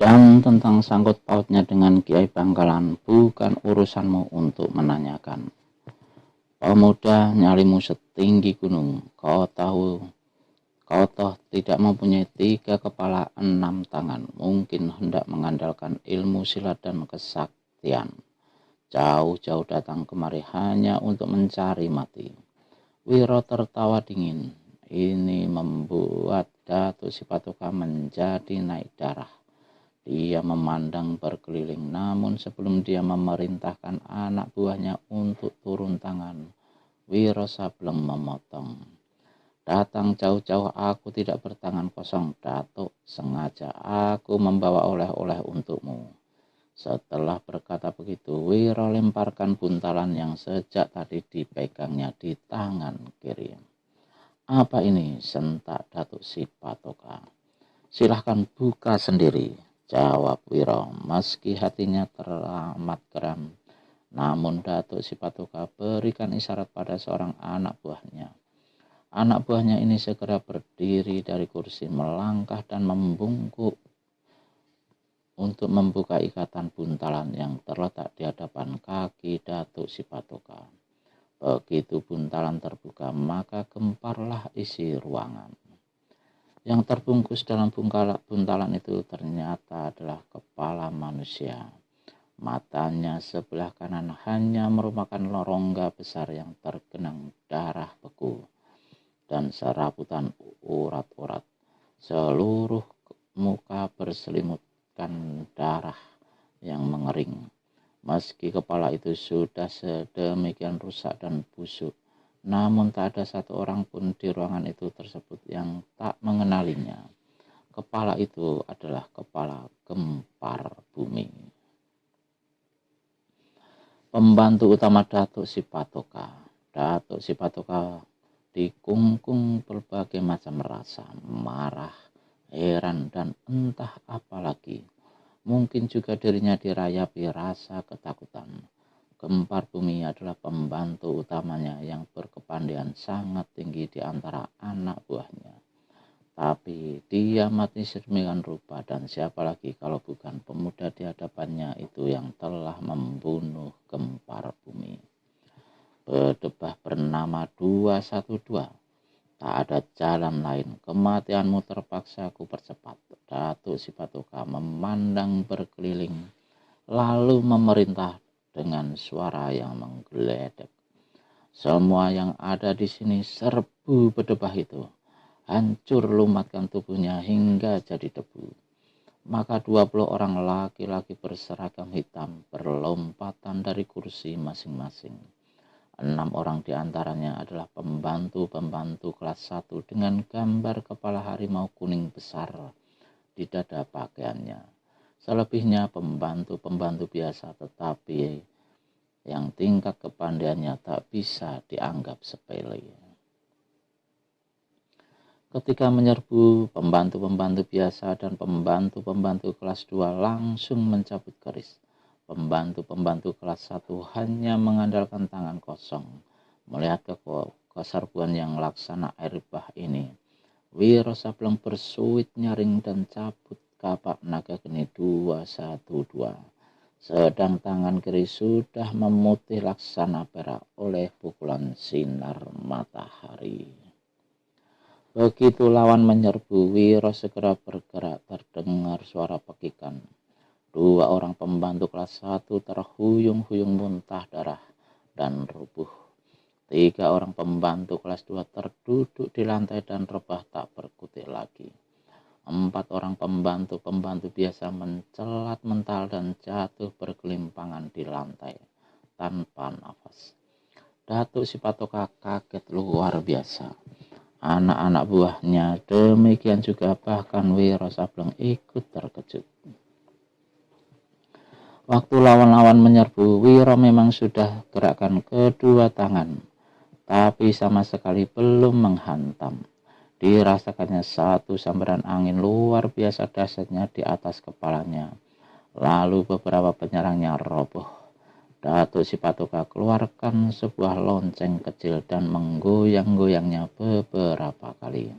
Dan tentang sangkut pautnya dengan Kiai Bangkalan bukan urusanmu untuk menanyakan. Pemuda, nyalimu setinggi gunung, kau toh tidak mempunyai 3 kepala 6 tangan, mungkin hendak mengandalkan ilmu silat dan kesaktian. Jauh-jauh datang kemari hanya untuk mencari mati. Wiro tertawa dingin. Ini membuat Datuk Sipatoka menjadi naik darah. Dia memandang berkeliling, namun sebelum dia memerintahkan anak buahnya untuk turun tangan, Wiro Sableng memotong. Datang jauh-jauh aku tidak bertangan kosong, Datuk. Sengaja aku membawa oleh-oleh untukmu. Setelah berkata begitu, Wiro lemparkan buntalan yang sejak tadi dipegangnya di tangan kiri. Apa ini? Sentak Datuk Sipatoka. Silahkan buka sendiri, jawab Wiro, meski hatinya teramat geram. Namun Datuk Sipatoka berikan isyarat pada seorang anak buahnya. Anak buahnya ini segera berdiri dari kursi, melangkah dan membungkuk untuk membuka ikatan buntalan yang terletak di hadapan kaki Datuk Sipatoka. Begitu buntalan terbuka, maka gemparlah isi ruangan. Yang terbungkus dalam buntalan itu ternyata adalah kepala manusia. Matanya sebelah kanan hanya merupakan rongga besar yang tergenang darah beku dan serabutan urat-urat. Seluruh muka berselimutkan darah yang mengering. Meski kepala itu sudah sedemikian rusak dan busuk, namun tak ada satu orang pun di ruangan itu tersebut yang tak mengenalinya. Kepala itu adalah kepala gempar bumi. Pembantu utama Datuk Sipatoka. Datuk Sipatoka dikungkung berbagai macam rasa, marah, heran, dan entah apa lagi. Mungkin juga dirinya dirayapi rasa ketakutan. Gempar bumi adalah pembantu utamanya yang berkepandaian sangat tinggi di antara anak buahnya. Tapi dia mati sedemikian rupa, dan siapa lagi kalau bukan pemuda di hadapannya itu yang telah membunuh gempar bumi. Bedebah bernama 212. Tak ada jalan lain, kematianmu terpaksa ku percepat. Datuk Sipatoka memandang berkeliling, lalu memerintah dengan suara yang menggeledek. Semua yang ada di sini serbu bedebah itu. Hancur lumatkan tubuhnya hingga jadi debu. Maka 20 orang laki-laki berseragam hitam berlompatan dari kursi masing-masing. 6 orang diantaranya adalah pembantu-pembantu kelas 1 dengan gambar kepala harimau kuning besar di dada pakaiannya. Selebihnya pembantu-pembantu biasa, tetapi yang tingkat kepandaiannya tak bisa dianggap sepele. Ketika menyerbu, pembantu-pembantu biasa dan pembantu-pembantu kelas 2 langsung mencabut keris. Pembantu-pembantu kelas 1 hanya mengandalkan tangan kosong. Melihat keserbuan yang laksana air bah ini, Wiro Sableng bersuit nyaring dan cabut kapak naga geni 212. Sedang tangan kiri sudah memutih laksana perak oleh pukulan sinar matahari. Begitu lawan menyerbu, Wiro segera bergerak. Terdengar suara pekikan. 2 orang pembantu kelas 1 terhuyung-huyung muntah darah dan rubuh. 3 orang pembantu kelas 2 terduduk di lantai dan rebah tak berkutik lagi. 4 orang pembantu-pembantu biasa mencelat mental dan jatuh bergelimpangan di lantai tanpa nafas. Datuk Sipatoka kaget luar biasa. Anak-anak buahnya demikian juga, bahkan Wiro Sableng ikut terkejut. Waktu lawan-lawan menyerbu, Wiro memang sudah gerakkan kedua tangan, tapi sama sekali belum menghantam. Dirasakannya satu sambaran angin luar biasa dahsyatnya di atas kepalanya. Lalu beberapa penyerangnya roboh. Datuk Sipatoka keluarkan sebuah lonceng kecil dan menggoyang-goyangnya beberapa kali.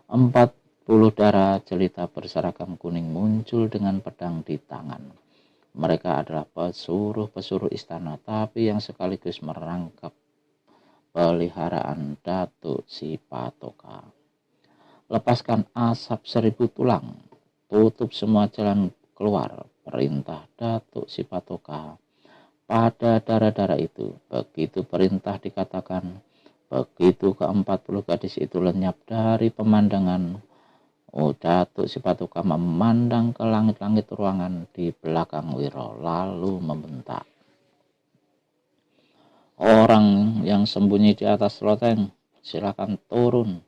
4 Darah jelita berseragam kuning muncul dengan pedang di tangan. Mereka adalah pesuruh-pesuruh istana, tapi yang sekaligus merangkap peliharaan Datuk Sipatoka. Lepaskan asap 1000 tulang, tutup semua jalan keluar, perintah Datuk Sipatoka pada darah-darah itu. Begitu perintah dikatakan, begitu ke-40 gadis itu lenyap dari pemandangan. Datuk Sipatoka memandang ke langit-langit ruangan di belakang Wiro, lalu membentak. Orang yang sembunyi di atas loteng, silakan turun,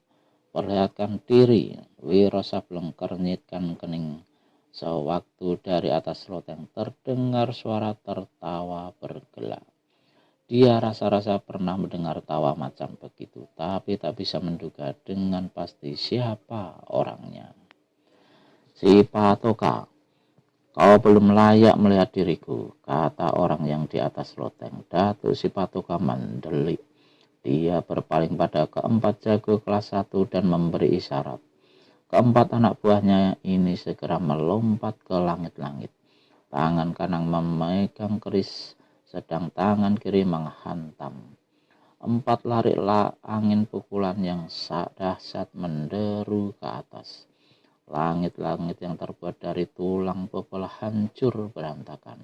perlihatkan diri. Wiro Sableng kernyitkan kening. Sewaktu dari atas loteng terdengar suara tertawa bergelak. Dia rasa-rasa pernah mendengar tawa macam begitu, tapi tak bisa menduga dengan pasti siapa orangnya. Sipatoka, kau belum layak melihat diriku, kata orang yang di atas loteng. Datuk Sipatoka mendelik. Dia berpaling pada keempat jago kelas 1 dan memberi isyarat. Keempat anak buahnya ini segera melompat ke langit-langit. Tangan kanan memegang keris, sedang tangan kiri menghantam. 4 larilah angin pukulan yang dahsyat menderu ke atas. Langit-langit yang terbuat dari tulang bebelah hancur berantakan.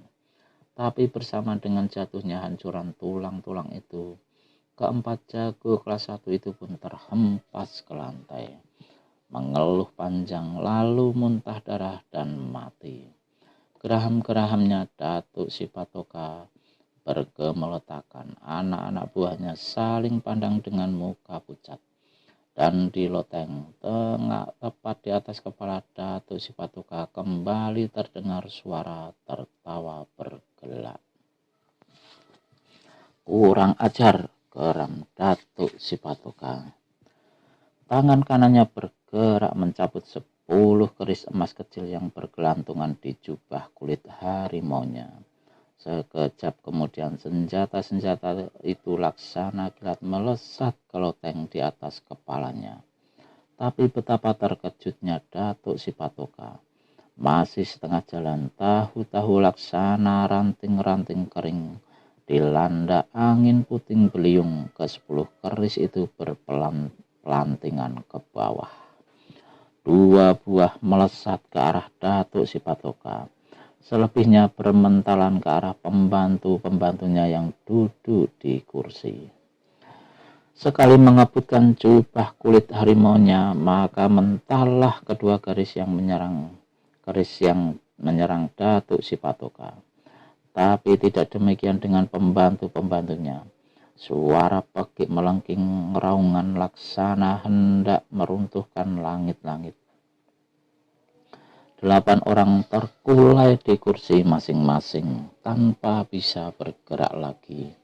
Tapi bersama dengan jatuhnya hancuran tulang-tulang itu, keempat jago kelas 1 itu pun terhempas ke lantai, mengeluh panjang lalu muntah darah dan mati. Geraham-gerahamnya Datuk Sipatoka bergemelotakan. Anak-anak buahnya saling pandang dengan muka pucat. Dan di loteng tengah tepat di atas kepala Datuk Sipatoka kembali terdengar suara tertawa bergelak. Kurang ajar, geram Datuk Sipatoka. Tangan kanannya bergerak mencabut 10 keris emas kecil yang bergelantungan di jubah kulit harimaunya. Sekejap kemudian senjata-senjata itu laksana kilat melesat ke loteng di atas kepalanya. Tapi betapa terkejutnya Datuk Sipatoka. Masih setengah jalan, tahu-tahu laksana ranting-ranting kering dilanda angin puting beliung. Ke-10 keris itu berpelantingan ke bawah. 2 buah melesat ke arah Datuk Sipatoka. Selebihnya bermentalan ke arah pembantu-pembantunya yang duduk di kursi. Sekali mengebutkan jubah kulit harimaunya, maka mentallah kedua keris yang menyerang Datuk Sipatoka. Tapi tidak demikian dengan pembantu-pembantunya. Suara pekik melengking raungan laksana hendak meruntuhkan langit-langit. 8 orang terkulai di kursi masing-masing tanpa bisa bergerak lagi.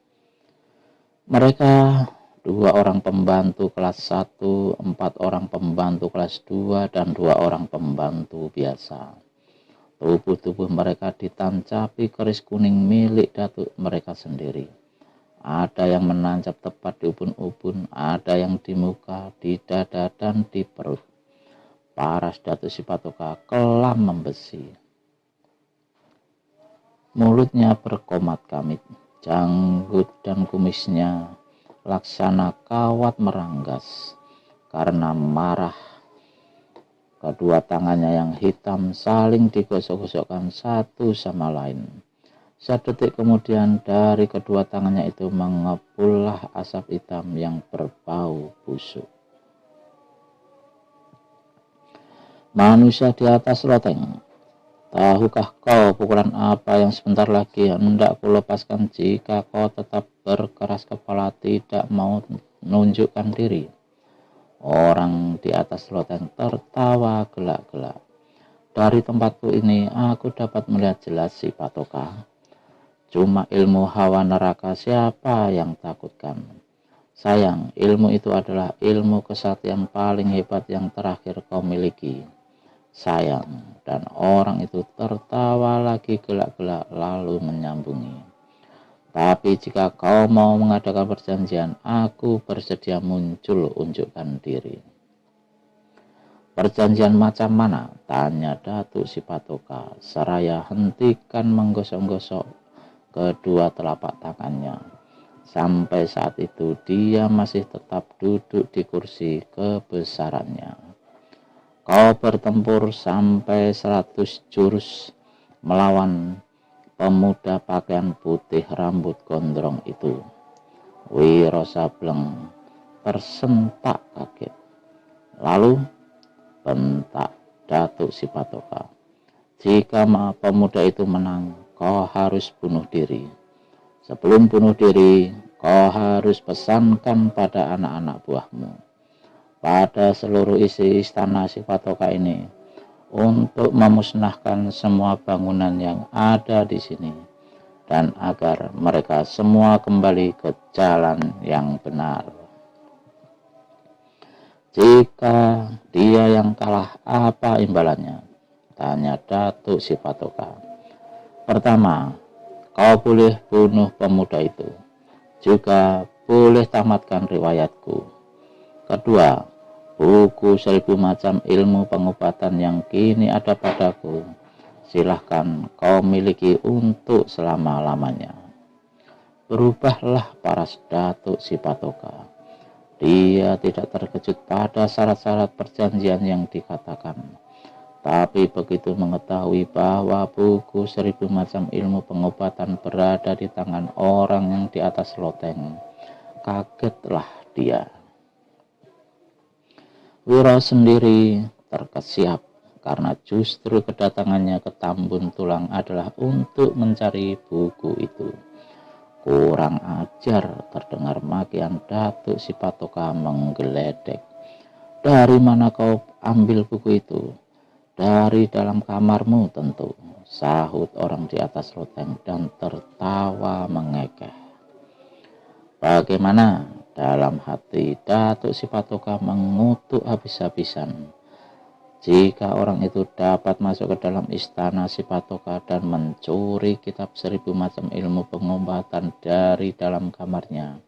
Mereka 2 orang pembantu kelas 1, 4 orang pembantu kelas 2, dan 2 orang pembantu biasa. Tubuh-tubuh mereka ditancapi keris kuning milik datuk mereka sendiri. Ada yang menancap tepat di ubun-ubun, ada yang di muka, di dada, dan di perut. Paras Datuk Sipatoka kelam membesi. Mulutnya berkomat-kamit, janggut dan kumisnya laksana kawat meranggas. Karena marah, kedua tangannya yang hitam saling digosok-gosokkan satu sama lain. Sedetik kemudian dari kedua tangannya itu mengepullah asap hitam yang berbau busuk. Manusia di atas loteng, tahukah kau pukulan apa yang sebentar lagi hendak kulepaskan jika kau tetap berkeras kepala tidak mau menunjukkan diri? Orang di atas loteng tertawa gelak-gelak. Dari tempatku ini aku dapat melihat jelas Sipatoka. Cuma ilmu hawa neraka siapa yang takutkan? Sayang, ilmu itu adalah ilmu kesaktian paling hebat yang terakhir kau miliki. Sayang, dan orang itu tertawa lagi gelak-gelak lalu menyambungi. Tapi jika kau mau mengadakan perjanjian, aku bersedia muncul unjukkan diri. Perjanjian macam mana? Tanya Datuk Sipatoka seraya hentikan menggosok-gosok kedua telapak tangannya. Sampai saat itu dia masih tetap duduk di kursi kebesarannya. Kau bertempur sampai 100 jurus melawan pemuda pakaian putih rambut gondrong itu. Wiro Sableng tersentak kaget. Lalu bentak Datuk Sipatoka, jika pemuda itu menang, kau harus bunuh diri. Sebelum bunuh diri, kau harus pesankan pada anak-anak buahmu, pada seluruh isi istana Sipatoka ini, untuk memusnahkan semua bangunan yang ada di sini, dan agar mereka semua kembali ke jalan yang benar. Jika dia yang kalah, apa imbalannya? Tanya Datuk Sipatoka. Pertama, kau boleh bunuh pemuda itu. Juga boleh tamatkan riwayatku. Kedua, buku 1000 macam ilmu pengobatan yang kini ada padaku, silahkan kau miliki untuk selama-lamanya. Berubahlah paras Datuk Sipatoka. Dia tidak terkejut pada syarat-syarat perjanjian yang dikatakan. Tapi begitu mengetahui bahwa buku 1000 macam ilmu pengobatan berada di tangan orang yang di atas loteng, kagetlah dia. Wiro sendiri terkesiap karena justru kedatangannya ke Tambun Tulang adalah untuk mencari buku itu. Kurang ajar, terdengar makian Datuk Sipatoka menggeledek. Dari mana kau ambil buku itu? Dari dalam kamarmu tentu, sahut orang di atas loteng dan tertawa mengekeh. Bagaimana? Dalam hati Datuk Sipatoka mengutuk habis-habisan. Jika orang itu dapat masuk ke dalam istana Sipatoka dan mencuri kitab 1000 macam ilmu pengobatan dari dalam kamarnya,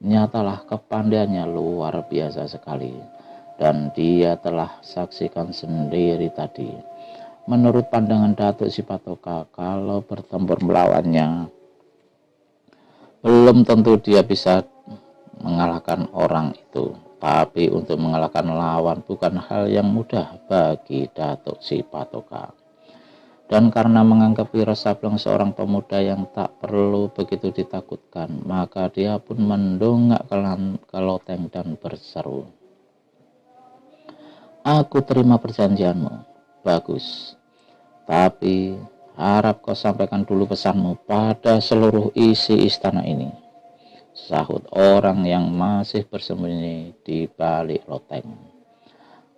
nyatalah kepandaiannya luar biasa sekali. Dan dia telah saksikan sendiri tadi. Menurut pandangan Datuk Sipatoka, kalau bertempur melawannya, belum tentu dia bisa mengalahkan orang itu. Tapi untuk mengalahkan lawan bukan hal yang mudah bagi Datuk Sipatoka. Dan karena menganggap Wiro Sableng seorang pemuda yang tak perlu begitu ditakutkan, maka dia pun mendongak ke loteng dan berseru, "Aku terima perjanjianmu, bagus. Tapi harap kau sampaikan dulu pesanmu pada seluruh isi istana ini," sahut orang yang masih bersembunyi di balik loteng.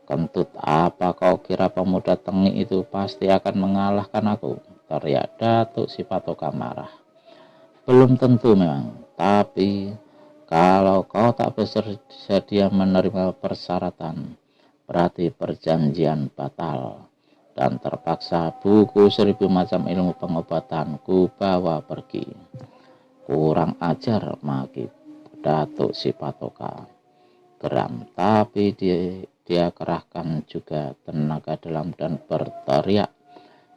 "Kentut apa kau kira pemuda tengik itu pasti akan mengalahkan aku?" teriak Datuk Sipatoka marah. "Belum tentu memang, tapi kalau kau tak bersedia menerima persyaratan, berarti perjanjian batal, dan terpaksa buku 1000 macam ilmu pengobatan ku bawa pergi." Kurang ajar, maki Datuk Sipatoka. Geram, tapi dia kerahkan juga tenaga dalam dan berteriak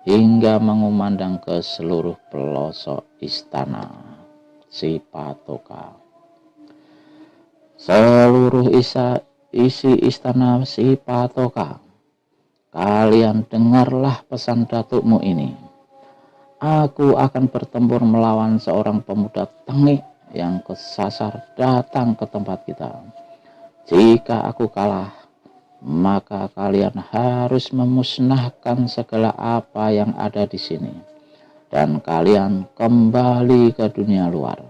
hingga mengumandang ke seluruh pelosok istana Sipatoka. "Seluruh isi istana Sipatoka, kalian dengarlah pesan datukmu ini. Aku akan bertempur melawan seorang pemuda tengik yang kesasar datang ke tempat kita. Jika aku kalah, maka kalian harus memusnahkan segala apa yang ada di sini, dan kalian kembali ke dunia luar,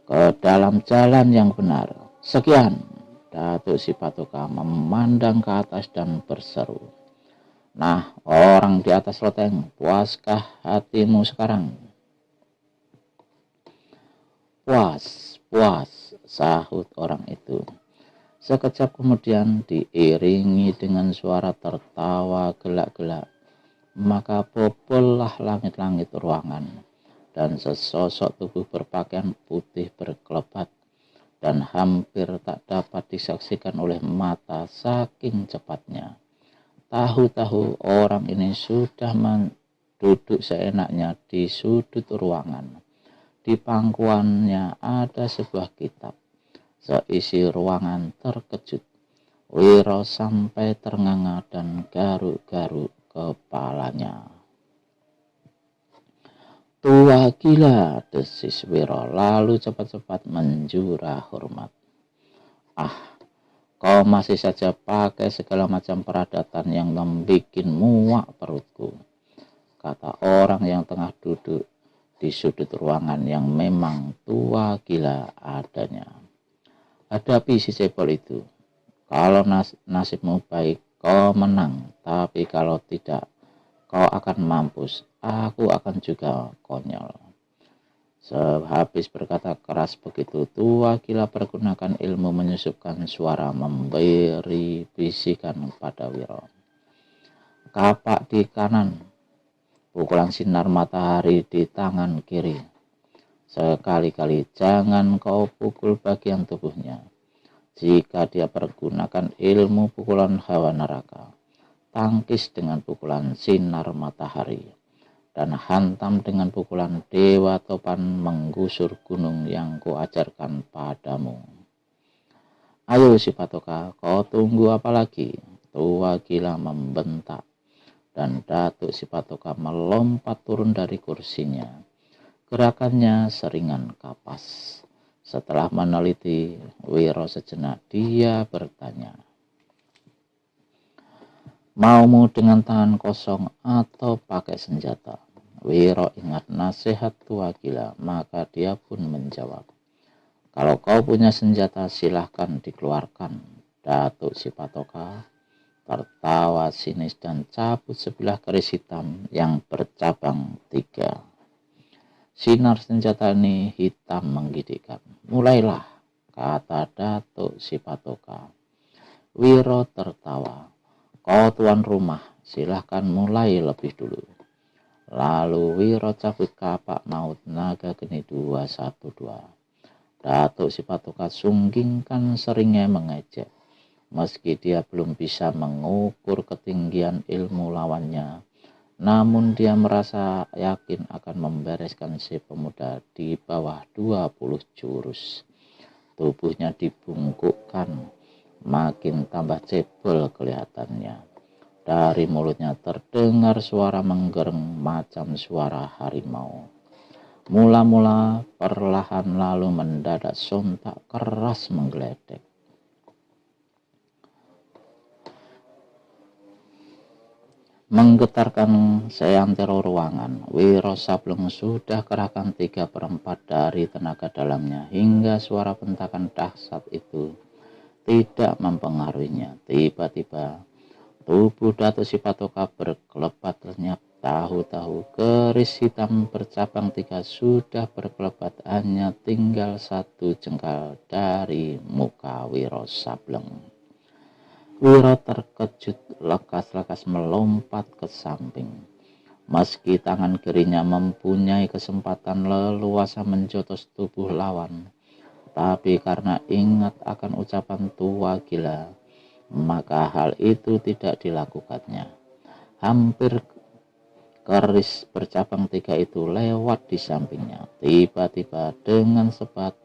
ke dalam jalan yang benar. Sekian." Datuk Sipatoka memandang ke atas dan berseru, "Nah, orang di atas loteng, puaskah hatimu sekarang?" "Puas, puas," sahut orang itu. Sekejap kemudian diiringi dengan suara tertawa gelak-gelak, maka bobollah langit-langit ruangan, dan sesosok tubuh berpakaian putih berkelebat, dan hampir tak dapat disaksikan oleh mata saking cepatnya. Tahu-tahu orang ini sudah duduk seenaknya di sudut ruangan. Di pangkuannya ada sebuah kitab. Seisi ruangan terkejut. Wiro sampai ternganga dan garuk-garuk kepalanya. "Tua gila," desis Wiro lalu cepat-cepat menjura hormat. "Ah, kau masih saja pakai segala macam peradatan yang membuat muak perutku," kata orang yang tengah duduk di sudut ruangan yang memang tua gila adanya. "Hadapi si cebol itu. Kalau nasibmu baik, kau menang. Tapi kalau tidak, kau akan mampus. Aku akan juga konyol." Sehabis berkata keras begitu, tua gila pergunakan ilmu menyusupkan suara memberi bisikan pada Wiro. "Kapak di kanan, pukulan sinar matahari di tangan kiri. Sekali-kali jangan kau pukul bagian tubuhnya. Jika dia pergunakan ilmu pukulan hawa neraka, tangkis dengan pukulan sinar matahari. Dan hantam dengan pukulan dewa topan menggusur gunung yang kuajarkan padamu." "Ayo si Patoka, kau tunggu apa lagi?" tua gila membentak. Dan Datuk si Patoka melompat turun dari kursinya. Gerakannya seringan kapas. Setelah meneliti Wiro sejenak, dia bertanya, "Maumu dengan tangan kosong atau pakai senjata?" Wiro ingat nasihat tua gila, maka dia pun menjawab, "Kalau kau punya senjata, silahkan dikeluarkan." Datuk si Patoka tertawa sinis dan cabut sebilah keris hitam yang bercabang 3. Sinar senjata ini hitam menggigitkan. "Mulailah," kata Datuk si Patoka. Wiro tertawa. "Kau tuan rumah, silahkan mulai lebih dulu." Lalu Wiro cabut kapak maut naga geni 212. Datuk si Patoka sunggingkan seringnya mengejek. Meski dia belum bisa mengukur ketinggian ilmu lawannya, namun dia merasa yakin akan membereskan si pemuda di bawah 20 jurus. Tubuhnya dibungkukkan, makin tambah cebol kelihatannya. Dari mulutnya terdengar suara menggereng macam suara harimau. Mula-mula perlahan lalu mendadak sontak keras menggeledek. Menggetarkan seantero ruangan, Wiro Sableng sudah kerahkan 3/4 dari tenaga dalamnya hingga suara bentakan dahsyat itu tidak mempengaruhinya. Tiba-tiba tubuh Datuk si Patoka berkelebat lenyap. Tahu-tahu keris hitam bercabang 3 sudah berkelebat, hanya tinggal 1 jengkal dari muka Wiro Sableng. Wiro terkejut, lekas-lekas melompat ke samping. Meski tangan kirinya mempunyai kesempatan leluasa menjotos tubuh lawan, tapi karena ingat akan ucapan tua gila, maka hal itu tidak dilakukannya. Hampir keris bercabang 3 itu lewat di sampingnya. Tiba-tiba dengan cepat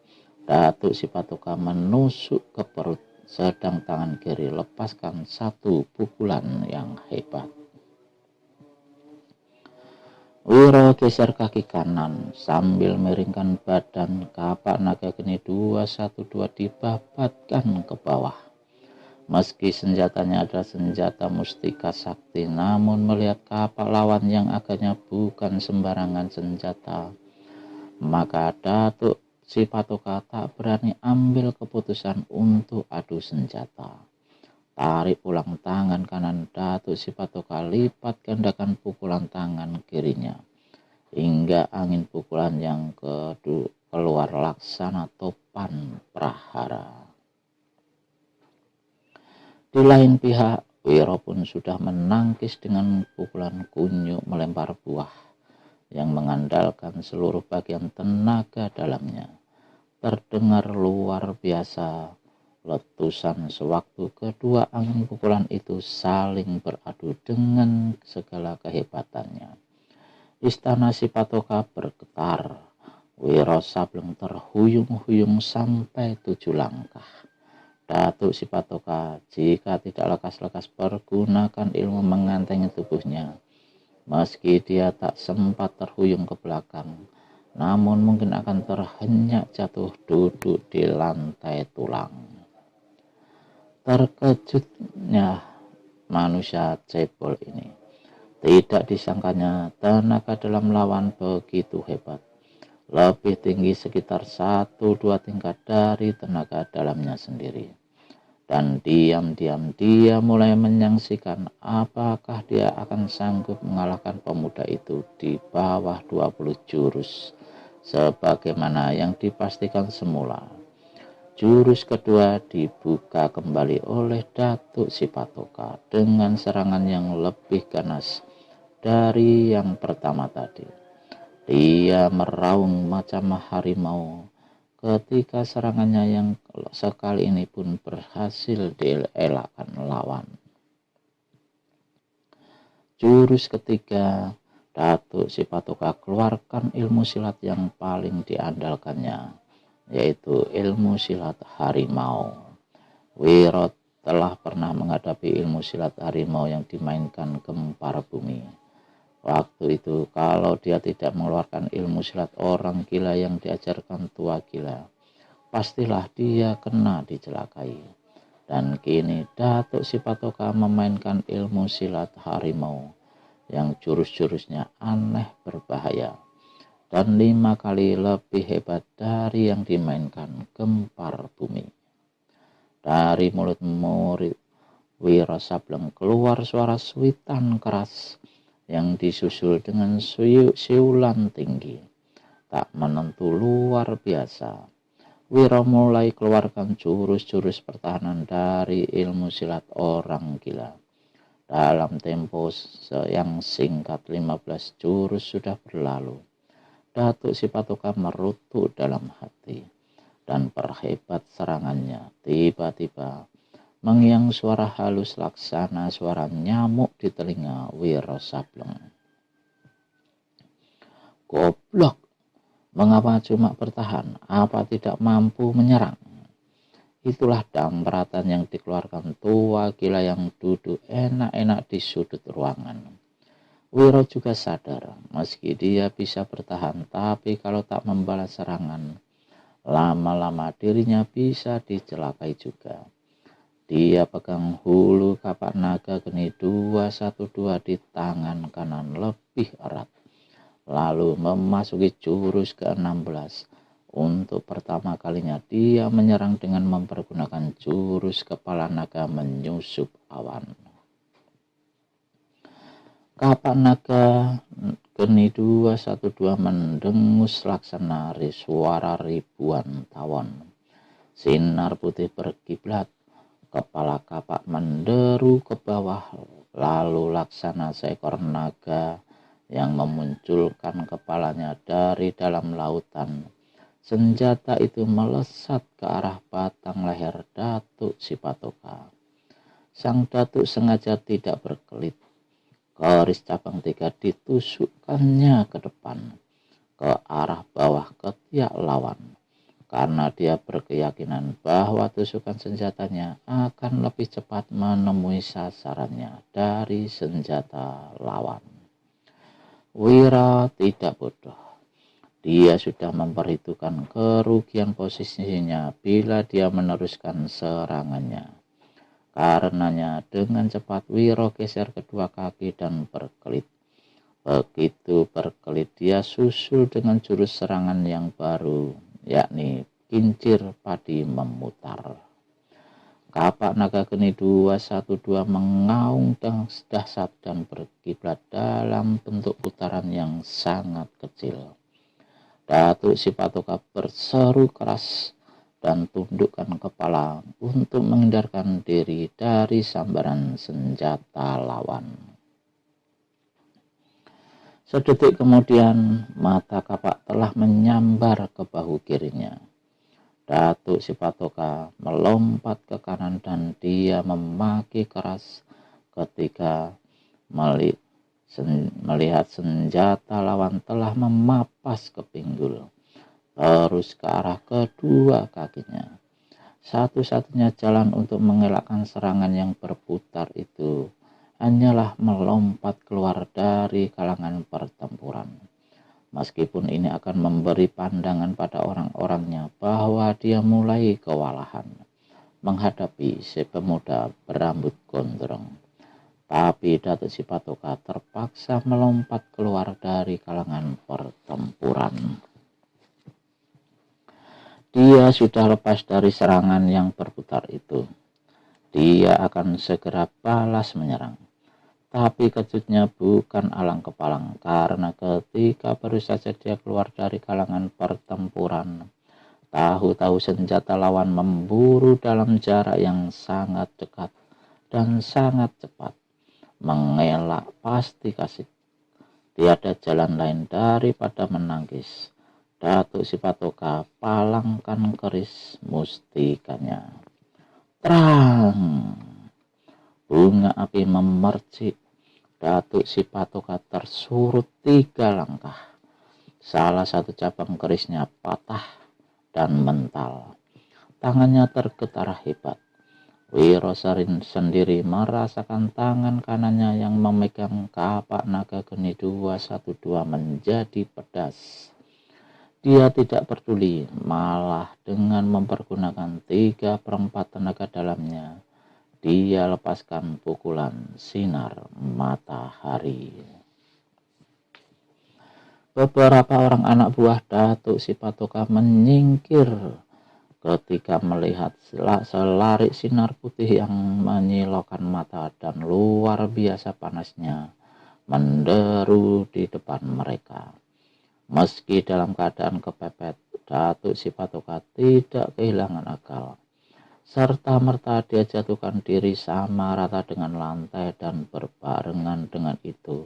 Datuk si Patoka menusuk ke perut, sedang tangan kiri lepaskan 1 pukulan yang hebat. Wiro geser kaki kanan sambil miringkan badan. Kapak naga geni 212 dibabatkan ke bawah. Meski senjatanya adalah senjata mustika sakti, namun melihat kapak lawan yang agaknya bukan sembarangan senjata, maka Datuk si Patoka tak berani ambil keputusan untuk adu senjata. Tarik ulang tangan kanan Datuk si Patoka, lipat gandakan pukulan tangan kirinya, hingga angin pukulan yang keluar laksana topan prahara. Di lain pihak, Wiro pun sudah menangkis dengan pukulan kunyuk melempar buah yang mengandalkan seluruh bagian tenaga dalamnya. Terdengar luar biasa letusan sewaktu kedua angin pukulan itu saling beradu dengan segala kehebatannya. Istana Sipatoka bergetar. Wiro Sableng terhuyung-huyung sampai 7 langkah. Datuk Sipatoka jika tidak lekas-lekas pergunakan ilmu mengantengi tubuhnya. Meski dia tak sempat terhuyung ke belakang, namun mungkin akan terhenyak jatuh duduk di lantai tulang. Terkejutnya manusia cebol ini. Tidak disangkanya tenaga dalam lawan begitu hebat. Lebih tinggi sekitar 1-2 tingkat dari tenaga dalamnya sendiri. Dan diam-diam dia mulai menyaksikan apakah dia akan sanggup mengalahkan pemuda itu di bawah 20 jurus. Sebagaimana yang dipastikan semula. Jurus kedua dibuka kembali oleh Datuk Sipatoka dengan serangan yang lebih ganas dari yang pertama tadi. Dia meraung macam harimau ketika serangannya yang sekali ini pun berhasil dielakkan lawan. Jurus ketiga, Datuk Sipatoka keluarkan ilmu silat yang paling diandalkannya, yaitu ilmu silat harimau. Wiro telah pernah menghadapi ilmu silat harimau yang dimainkan Gempar Bumi. Waktu itu kalau dia tidak mengeluarkan ilmu silat orang gila yang diajarkan tua gila, pastilah dia kena dicelakai. Dan kini Datuk Sipatoka memainkan ilmu silat harimau yang jurus-jurusnya aneh berbahaya dan 5 kali lebih hebat dari yang dimainkan Gempar Bumi. Dari mulut murid Wiro Sableng keluar suara suitan keras yang disusul dengan siulan tinggi tak menentu luar biasa. Wiro mulai keluarkan jurus-jurus pertahanan dari ilmu silat orang gila. Dalam tempo yang singkat 15 jurus sudah berlalu. Datuk Sipatoka merutuk dalam hati dan perhebat serangannya. Tiba-tiba mengiang suara halus laksana suara nyamuk di telinga Wiro Sableng. Goblok, mengapa cuma bertahan? Apa tidak mampu menyerang? Itulah dambratan yang dikeluarkan tua gila yang duduk enak-enak di sudut ruangan. Wiro juga sadar, meski dia bisa bertahan, tapi kalau tak membalas serangan, lama-lama dirinya bisa dicelakai juga. Dia pegang hulu kapak naga geni 212 di tangan kanan lebih erat. Lalu memasuki jurus ke-16. Untuk pertama kalinya dia menyerang dengan mempergunakan jurus kepala naga menyusup awan. Kapak naga geni 212 mendengus laksana suara ribuan tawon. Sinar putih berkiblat. Kepala kapak menderu ke bawah, lalu laksana seekor naga yang memunculkan kepalanya dari dalam lautan. Senjata itu melesat ke arah batang leher Datuk Sipatoka. Sang Datuk sengaja tidak berkelit. Keris cabang 3 ditusukkannya ke depan, ke arah bawah ketiak lawan. Karena dia berkeyakinan bahwa tusukan senjatanya akan lebih cepat menemui sasarannya dari senjata lawan. Wiro tidak bodoh. Dia sudah memperhitungkan kerugian posisinya bila dia meneruskan serangannya. Karenanya dengan cepat Wiro geser kedua kaki dan berkelit. Begitu berkelit dia susul dengan jurus serangan yang baru, yakni kincir padi memutar. Kapak naga geni 212 mengaung dahsyat dan berkiblat dalam bentuk putaran yang sangat kecil. Datuk Sipatoka berseru keras dan tundukkan kepala untuk menghindarkan diri dari sambaran senjata lawan. Sedetik kemudian, mata kapak telah menyambar ke bahu kirinya. Datuk Sipatoka melompat ke kanan dan dia memaki keras ketika melihat senjata lawan telah memapas ke pinggul, terus ke arah kedua kakinya. Satu-satunya jalan untuk mengelakkan serangan yang berputar itu hanyalah melompat keluar dari kalangan pertempuran. Meskipun ini akan memberi pandangan pada orang-orangnya bahwa dia mulai kewalahan menghadapi si pemuda berambut gondrong. Tapi Datuk Sipatoka terpaksa melompat keluar dari kalangan pertempuran. Dia sudah lepas dari serangan yang berputar itu. Dia akan segera balas menyerang. Tapi kejutnya bukan alang kepalang, karena ketika baru saja dia keluar dari kalangan pertempuran, tahu-tahu senjata lawan memburu dalam jarak yang sangat dekat dan sangat cepat. Mengelak pasti kasih. Tiada jalan lain daripada menangkis. Datuk Sipatoka palangkan keris mustikanya. Terang! Bunga api memercik. Datuk Sipatoka tersurut 3 langkah. Salah satu cabang kerisnya patah dan mental. Tangannya tergetar hebat. Wiro sendiri merasakan tangan kanannya yang memegang kapak naga geni 212 menjadi pedas. Dia tidak peduli, malah dengan mempergunakan 3/4 tenaga dalamnya, dia lepaskan pukulan sinar matahari. Beberapa orang anak buah Datuk Sipatoka menyingkir ketika melihat selarik sinar putih yang menyilaukan mata dan luar biasa panasnya menderu di depan mereka. Meski dalam keadaan kepepet, Datuk Sipatoka tidak kehilangan akal. Serta-merta dia jatuhkan diri sama rata dengan lantai dan berbarengan dengan itu,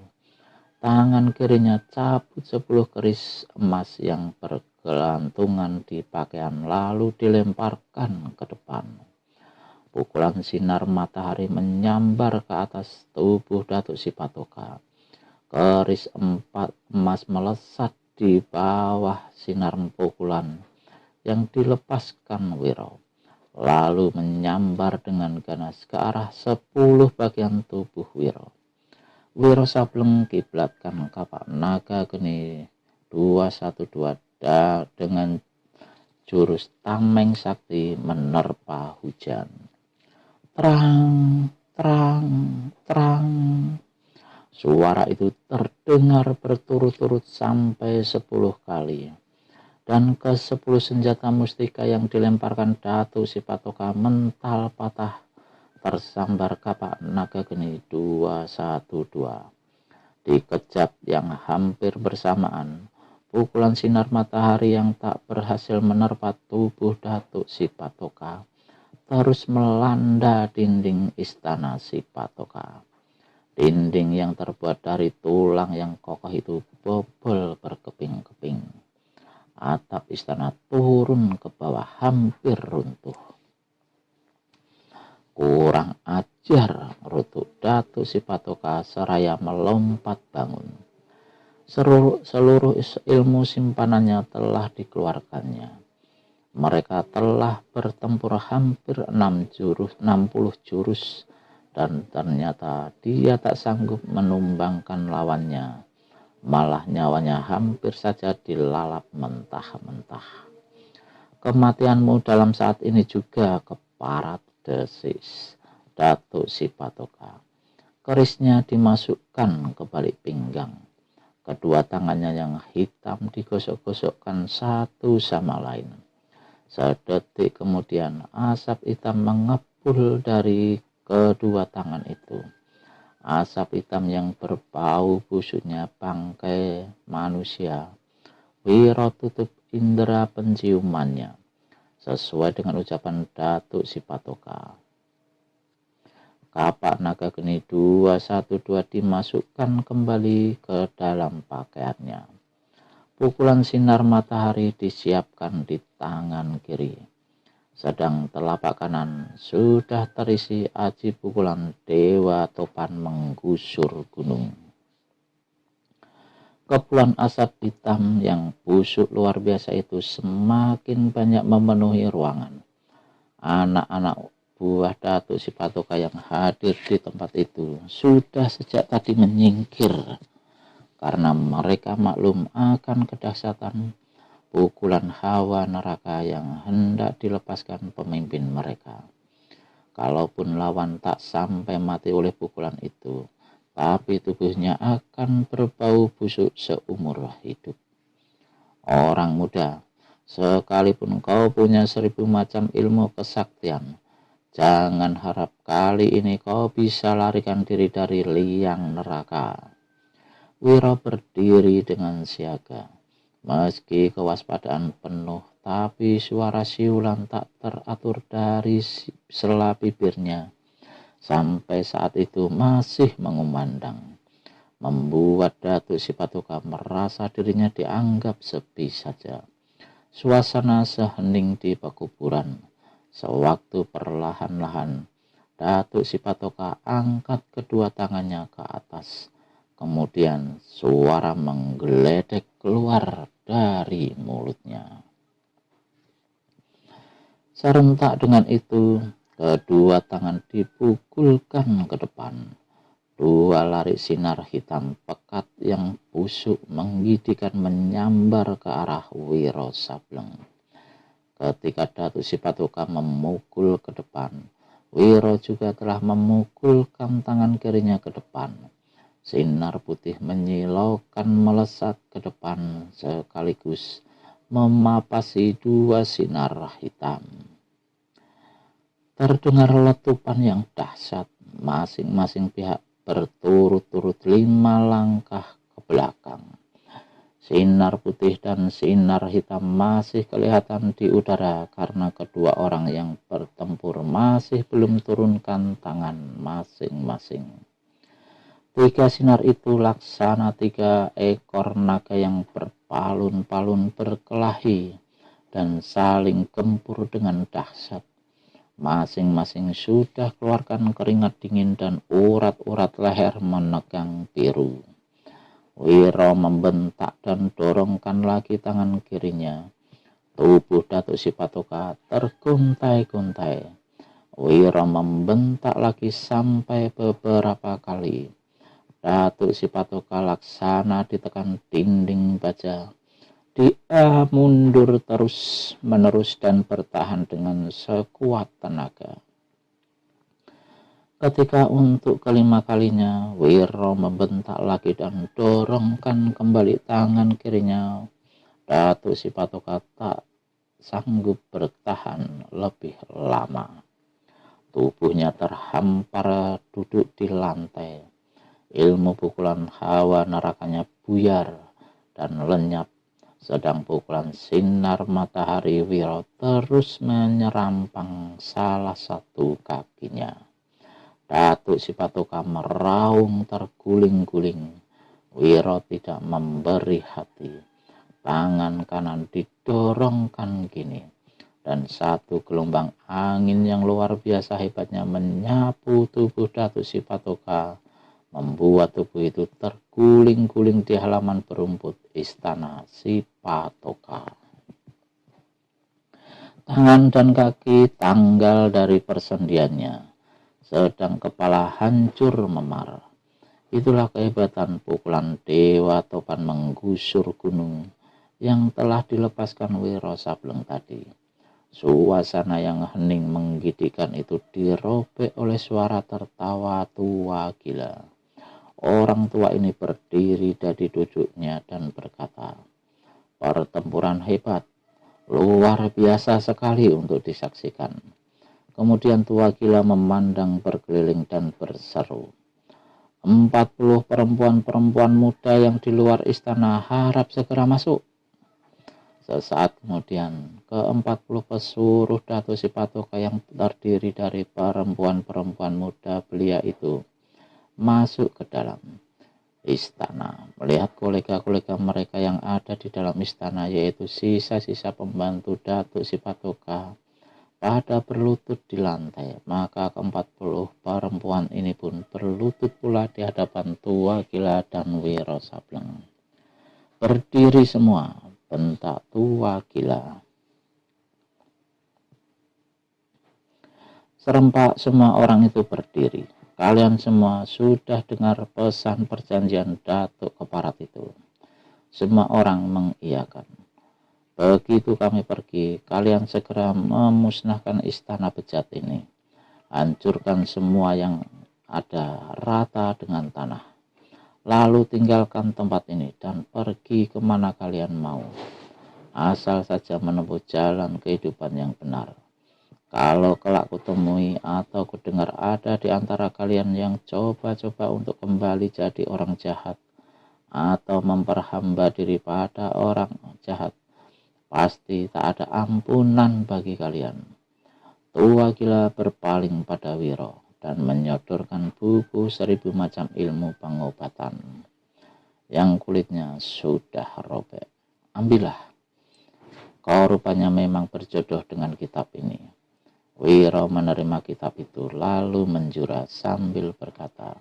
tangan kirinya cabut 10 keris emas yang bergelantungan di pakaian lalu dilemparkan ke depan. Pukulan sinar matahari menyambar ke atas tubuh Datuk Sipatoka. Keris 4 emas melesat di bawah sinar pukulan yang dilepaskan Wiro, lalu menyambar dengan ganas ke arah 10 bagian tubuh Wiro. Wiro Sableng kiblatkan kapak naga geni 212 dengan jurus tameng sakti menerpa hujan. Terang, terang, terang. Suara itu terdengar berturut-turut sampai 10 kali. Dan ke-10 senjata mustika yang dilemparkan Datuk Sipatoka mental patah, tersambar kapak naga geni 212. Dikejap yang hampir bersamaan, pukulan sinar matahari yang tak berhasil menerpa tubuh Datuk Sipatoka terus melanda dinding istana Sipatoka. Dinding yang terbuat dari tulang yang kokoh itu bobol berkeping-keping. Atap istana turun ke bawah hampir runtuh. Kurang ajar, rutuk Datuk Sipatoka seraya melompat bangun. Seluruh ilmu simpanannya telah dikeluarkannya. Mereka telah bertempur hampir 60 jurus dan ternyata dia tak sanggup menumbangkan lawannya. Malah nyawanya hampir saja dilalap mentah-mentah. Kematianmu dalam saat ini juga, keparat desis Datuk Sipatoka. Kerisnya dimasukkan ke balik pinggang. Kedua tangannya yang hitam digosok-gosokkan satu sama lain. Sedetik kemudian asap hitam mengepul dari kedua tangan itu. Asap hitam yang berbau busuknya bangkai manusia. Wiro tutup indera penciumannya sesuai dengan ucapan Datuk Sipatoka. Kapak naga geni 212 dimasukkan kembali ke dalam pakaiannya. Pukulan sinar matahari disiapkan di tangan kiri. sedang telapak kanan sudah terisi aji pukulan dewa topan menggusur gunung. Kepulan asap hitam yang busuk luar biasa itu semakin banyak memenuhi ruangan. Anak-anak buah Datuk Sipatoka yang hadir di tempat itu sudah sejak tadi menyingkir karena mereka maklum akan kedahsyatan pukulan hawa neraka yang hendak dilepaskan pemimpin mereka. Kalaupun lawan tak sampai mati oleh pukulan itu, tapi tubuhnya akan berbau busuk seumur hidup. Orang muda, sekalipun kau punya 1000 macam ilmu kesaktian, jangan harap kali ini kau bisa larikan diri dari liang neraka. Wiro berdiri dengan siaga. Meski kewaspadaan penuh, tapi suara siulan tak teratur dari sela bibirnya sampai saat itu masih mengumandang, membuat Datuk Sipatoka merasa dirinya dianggap sepi saja. Suasana sehening di pekuburan. Sewaktu perlahan-lahan Datuk Sipatoka angkat kedua tangannya ke atas, kemudian suara menggeledek keluar dari mulutnya. Serentak dengan itu, kedua tangan dipukulkan ke depan. Dua lari sinar hitam pekat yang busuk menggidikan menyambar ke arah Wiro Sableng. Ketika Datuk Sipatoka memukul ke depan, Wiro juga telah memukulkan tangan kirinya ke depan. Sinar putih menyilaukan melesat ke depan sekaligus memapasi dua sinar hitam. Terdengar letupan yang dahsyat, masing-masing pihak berturut-turut 5 langkah ke belakang. Sinar putih dan sinar hitam masih kelihatan di udara karena kedua orang yang bertempur masih belum turunkan tangan masing-masing. 3 sinar itu laksana 3 ekor naga yang berpalun-palun berkelahi dan saling gempur dengan dahsyat. Masing-masing sudah keluarkan keringat dingin dan urat-urat leher menegang biru. Wiro membentak dan dorongkan lagi tangan kirinya. Tubuh Datuk Sipatoka terguntai-guntai. Wiro membentak lagi sampai beberapa kali. Datuk Sipatoka laksana ditekan dinding baja. Dia mundur terus-menerus dan bertahan dengan sekuat tenaga. Ketika untuk kelima kalinya, Wiro membentak lagi dan dorongkan kembali tangan kirinya. Datuk Sipatoka tak sanggup bertahan lebih lama. Tubuhnya terhampar duduk di lantai. Ilmu pukulan hawa nerakanya buyar dan lenyap. Sedang pukulan sinar matahari Wiro terus menyerampang salah satu kakinya. Datuk Sipatoka meraung terguling-guling. Wiro tidak memberi hati. Tangan kanan didorongkan kini. Dan satu gelombang angin yang luar biasa hebatnya menyapu tubuh Datuk Sipatoka, membuat tubuh itu terguling-guling di halaman berumput istana Sipatoka. Tangan dan kaki tanggal dari persendiannya, sedang kepala hancur memar. Itulah kehebatan pukulan dewa topan menggusur gunung yang telah dilepaskan Wiro Sableng tadi. Suasana yang hening menggigitkan itu dirobek oleh suara tertawa tua gila. Orang tua ini berdiri dari duduknya dan berkata, "Pertempuran hebat, luar biasa sekali untuk disaksikan." Kemudian tua gila memandang berkeliling dan berseru, 40 perempuan-perempuan muda yang di luar istana harap segera masuk." Sesaat kemudian, ke-40 pesuruh Datuk Sipatoka yang terdiri dari perempuan-perempuan muda belia itu masuk ke dalam istana. Melihat kolega-kolega mereka yang ada di dalam istana, yaitu sisa-sisa pembantu Datuk Sipatoka, pada berlutut di lantai. Maka ke-40 perempuan ini pun berlutut pula di hadapan Tua Gila dan Wiro Sableng. Berdiri semua, bentak Tua Gila. Serempak semua orang itu berdiri. Kalian semua sudah dengar pesan perjanjian Datuk Keparat itu. Semua orang mengiyakan. Begitu kami pergi, kalian segera memusnahkan istana bejat ini. Hancurkan semua yang ada rata dengan tanah. Lalu tinggalkan tempat ini dan pergi kemana kalian mau. Asal saja menempuh jalan kehidupan yang benar. Kalau kelak kutemui atau kudengar ada di antara kalian yang coba-coba untuk kembali jadi orang jahat atau memperhamba diri pada orang jahat, pasti tak ada ampunan bagi kalian. Tua Gila berpaling pada Wiro dan menyodorkan buku 1000 macam ilmu pengobatan yang kulitnya sudah robek. Ambillah, kau rupanya memang berjodoh dengan kitab ini. Wiro menerima kitab itu lalu menjura sambil berkata,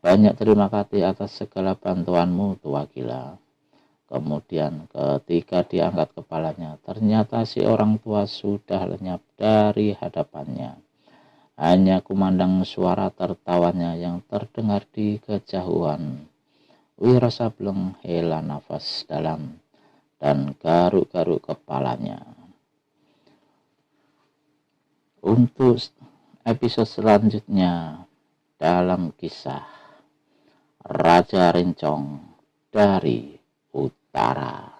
banyak terima kasih atas segala bantuanmu, Tua Gila. Kemudian ketika diangkat kepalanya, ternyata si orang tua sudah lenyap dari hadapannya. Hanya kumandang suara tertawanya yang terdengar di kejauhan. Wiro Sableng hela nafas dalam dan garuk-garuk kepalanya. Untuk episode selanjutnya dalam kisah Raja Rencong dari Utara.